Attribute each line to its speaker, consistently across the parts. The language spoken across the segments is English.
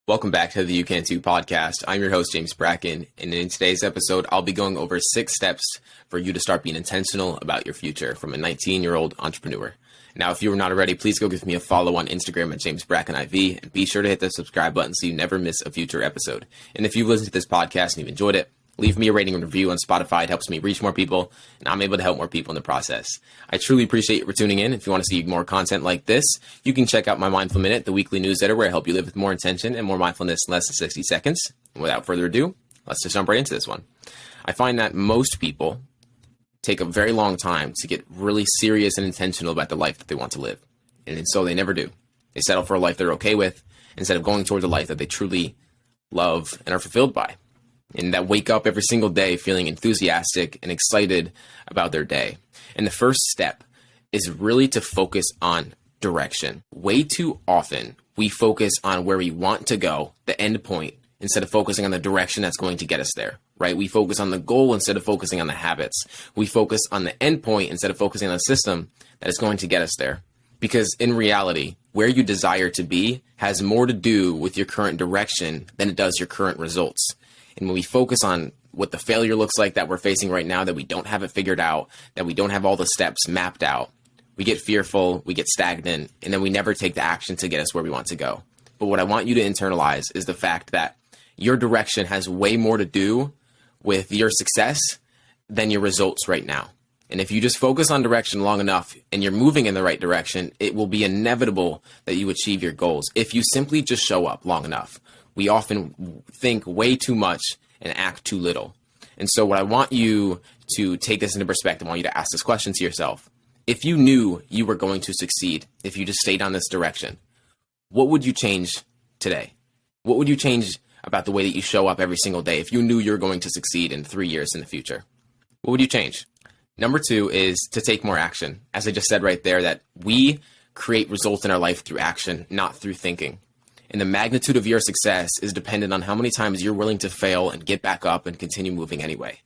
Speaker 1: Welcome back to the You Can Too podcast. I'm your host, James Bracken, and in today's episode, I'll be going over 6 steps for you to start being intentional about your future from a 19-year-old entrepreneur. Now, if you are not already, please go give me a follow on Instagram at JamesBrackenIV, and be sure to hit the subscribe button so you never miss a future episode. And if you've listened to this podcast and you've enjoyed it, leave me a rating and review on Spotify. It helps me reach more people, and I'm able to help more people in the process. I truly appreciate you for tuning in. If you want to see more content like this, you can check out my Mindful Minute, the weekly newsletter where I help you live with more intention and more mindfulness in less than 60 seconds. And without further ado, let's just jump right into this one. I find that most people take a very long time to get really serious and intentional about the life that they want to live. And so they never do. They settle for a life they're okay with instead of going towards a life that they truly love and are fulfilled by, and that wake up every single day feeling enthusiastic and excited about their day. And the first step is really to focus on direction. Way too often, we focus on where we want to go, the end point, instead of focusing on the direction that's going to get us there, right? We focus on the goal instead of focusing on the habits. We focus on the end point instead of focusing on the system that is going to get us there. Because in reality, where you desire to be has more to do with your current direction than it does your current results. And when we focus on what the failure looks like that we're facing right now, that we don't have it figured out, that we don't have all the steps mapped out, we get fearful, we get stagnant, and then we never take the action to get us where we want to go. But what I want you to internalize is the fact that your direction has way more to do with your success than your results right now. And if you just focus on direction long enough and you're moving in the right direction, it will be inevitable that you achieve your goals if you simply just show up long enough. We often think way too much and act too little. And so what I want you to take this into perspective, I want you to ask this question to yourself. If you knew you were going to succeed, if you just stayed on this direction, what would you change today? What would you change about the way that you show up every single day if you knew you were going to succeed in 3 years in the future? What would you change? Number 2 is to take more action. As I just said right there, that we create results in our life through action, not through thinking. And the magnitude of your success is dependent on how many times you're willing to fail and get back up and continue moving anyway.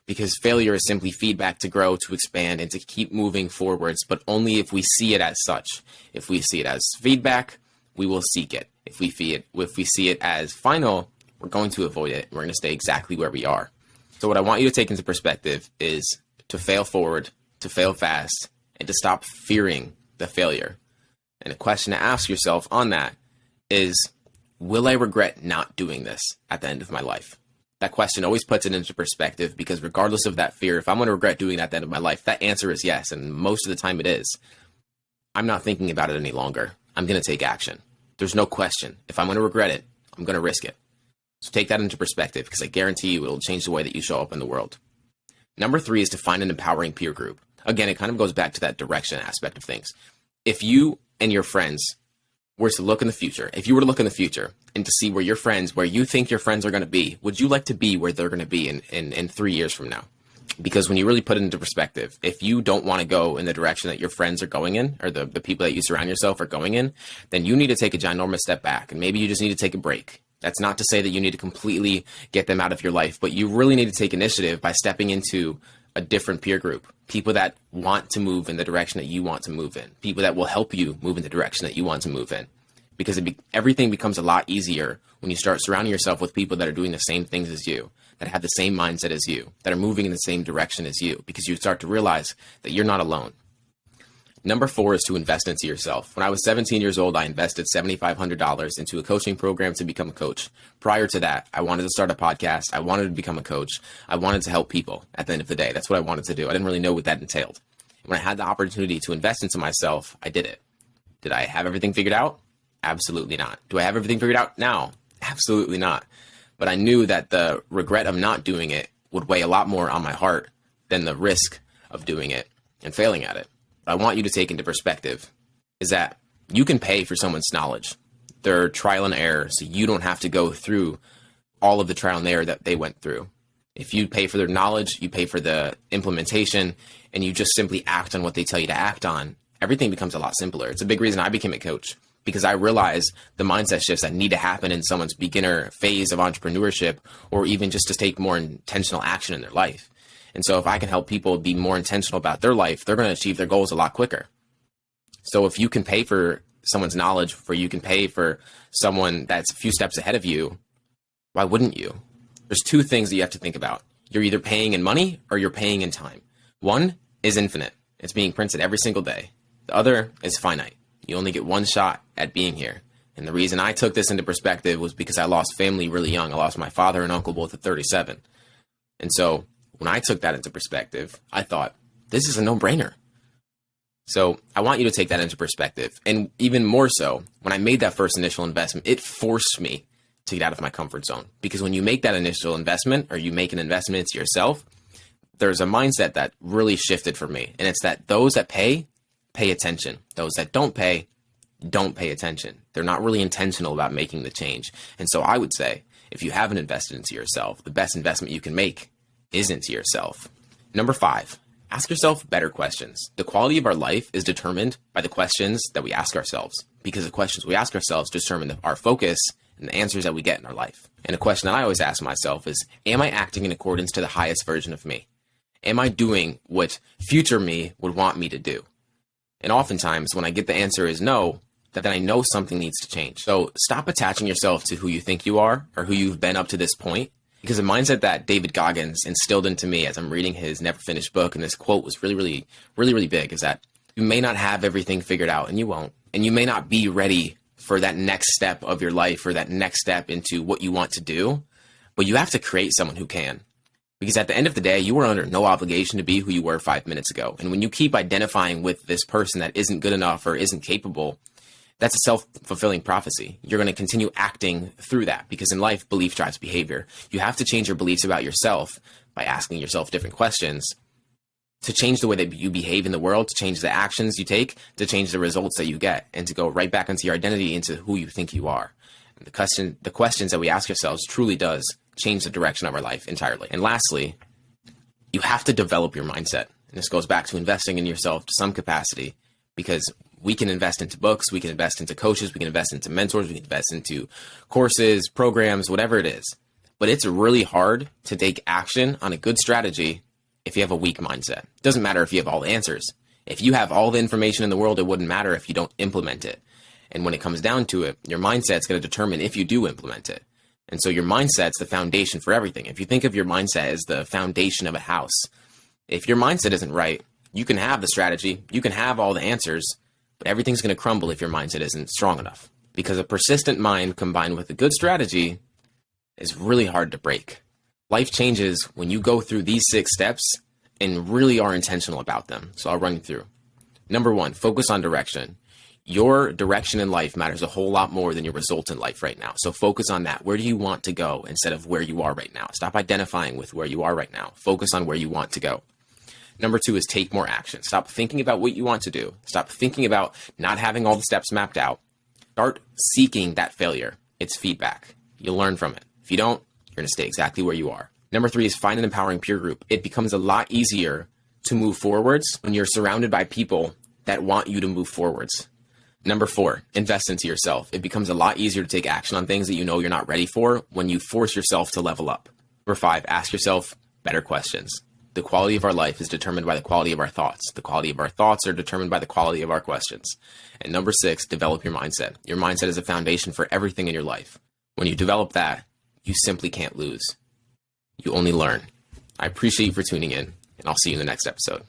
Speaker 1: Because failure is simply feedback to grow, to expand, and to keep moving forwards, but only if we see it as such. If we see it as feedback, we will seek it. If we see it as final, we're going to avoid it. We're going to stay exactly where we are. So what I want you to take into perspective is to fail forward, to fail fast, and to stop fearing the failure. And a question to ask yourself on that is, will I regret not doing this at the end of my life? That question always puts it into perspective, because regardless of that fear, if I'm going to regret doing that at the end of my life, that answer is yes. And most of the time it is. I'm not thinking about it any longer. I'm going to take action. There's no question. If I'm going to regret it, I'm going to risk it. So take that into perspective, because I guarantee you it'll change the way that you show up in the world. Number 3 is to find an empowering peer group. Again, it kind of goes back to that direction aspect of things. If you and your friends were to look in the future, if you were to look in the future and to see where your friends, where you think your friends are going to be, would you like to be where they're going to be in 3 years from now? Because when you really put it into perspective, if you don't want to go in the direction that your friends are going in, or the people that you surround yourself are going in, then you need to take a ginormous step back, and maybe you just need to take a break. That's not to say that you need to completely get them out of your life, but you really need to take initiative by stepping into a different peer group, people that want to move in the direction that you want to move in, people that will help you move in the direction that you want to move in. Because everything becomes a lot easier when you start surrounding yourself with people that are doing the same things as you, that have the same mindset as you, that are moving in the same direction as you, because you start to realize that you're not alone. Number 4 is to invest into yourself. When I was 17 years old, I invested $7,500 into a coaching program to become a coach. Prior to that, I wanted to start a podcast. I wanted to become a coach. I wanted to help people at the end of the day. That's what I wanted to do. I didn't really know what that entailed. When I had the opportunity to invest into myself, I did it. Did I have everything figured out? Absolutely not. Do I have everything figured out now? Absolutely not. But I knew that the regret of not doing it would weigh a lot more on my heart than the risk of doing it and failing at it. What I want you to take into perspective is that you can pay for someone's knowledge, their trial and error, so you don't have to go through all of the trial and error that they went through. If you pay for their knowledge, you pay for the implementation, and you just simply act on what they tell you to act on, everything becomes a lot simpler. It's a big reason I became a coach, because I realize the mindset shifts that need to happen in someone's beginner phase of entrepreneurship, or even just to take more intentional action in their life. And so if I can help people be more intentional about their life, they're going to achieve their goals a lot quicker. So if you can pay for someone's knowledge, where you can pay for someone that's a few steps ahead of you, why wouldn't you? There's two things that you have to think about. You're either paying in money or you're paying in time. One is infinite. It's being printed every single day. The other is finite. You only get one shot at being here. And the reason I took this into perspective was because I lost family really young. I lost my father and uncle both at 37. And so when I took that into perspective, I thought, this is a no-brainer. So I want you to take that into perspective. And even more so, when I made that first initial investment, it forced me to get out of my comfort zone. Because when you make that initial investment, or you make an investment into yourself, there's a mindset that really shifted for me. And it's that those that pay attention. Those that don't pay attention. They're not really intentional about making the change. And so I would say, if you haven't invested into yourself, the best investment you can make is into yourself. Number 5, ask yourself better questions. The quality of our life is determined by the questions that we ask ourselves, because the questions we ask ourselves determine our focus and the answers that we get in our life. And a question that I always ask myself is, am I acting in accordance to the highest version of me? Am I doing what future me would want me to do? And oftentimes when I get the answer is no, then I know something needs to change. So stop attaching yourself to who you think you are or who you've been up to this point. Because the mindset that David Goggins instilled into me as I'm reading his never finished book, and this quote was really big, is that you may not have everything figured out, and you won't. And you may not be ready for that next step of your life, or that next step into what you want to do, but you have to create someone who can. Because at the end of the day, you are under no obligation to be who you were 5 minutes ago. And when you keep identifying with this person that isn't good enough or isn't capable, that's a self-fulfilling prophecy. You're going to continue acting through that, because in life, belief drives behavior. You have to change your beliefs about yourself by asking yourself different questions to change the way that you behave in the world, to change the actions you take, to change the results that you get, and to go right back into your identity, into who you think you are. And the questions that we ask ourselves truly does change the direction of our life entirely. And lastly, you have to develop your mindset. And this goes back to investing in yourself to some capacity, because we can invest into books, we can invest into coaches, we can invest into mentors, we can invest into courses, programs, whatever it is. But it's really hard to take action on a good strategy if you have a weak mindset. It doesn't matter if you have all the answers. If you have all the information in the world, it wouldn't matter if you don't implement it. And when it comes down to it, your mindset's going to determine if you do implement it. And so your mindset's the foundation for everything. If you think of your mindset as the foundation of a house, if your mindset isn't right, you can have the strategy, you can have all the answers, but everything's going to crumble if your mindset isn't strong enough. Because a persistent mind combined with a good strategy is really hard to break. Life changes when you go through these 6 steps and really are intentional about them. So I'll run you through. Number 1, focus on direction. Your direction in life matters a whole lot more than your result in life right now. So focus on that. Where do you want to go instead of where you are right now? Stop identifying with where you are right now. Focus on where you want to go. Number 2 is take more action. Stop thinking about what you want to do. Stop thinking about not having all the steps mapped out. Start seeking that failure. It's feedback. You'll learn from it. If you don't, you're going to stay exactly where you are. Number 3 is find an empowering peer group. It becomes a lot easier to move forwards when you're surrounded by people that want you to move forwards. Number 4, invest into yourself. It becomes a lot easier to take action on things that you know you're not ready for when you force yourself to level up. Number 5, ask yourself better questions. The quality of our life is determined by the quality of our thoughts. The quality of our thoughts are determined by the quality of our questions. And number 6, develop your mindset. Your mindset is a foundation for everything in your life. When you develop that, you simply can't lose. You only learn. I appreciate you for tuning in, and I'll see you in the next episode.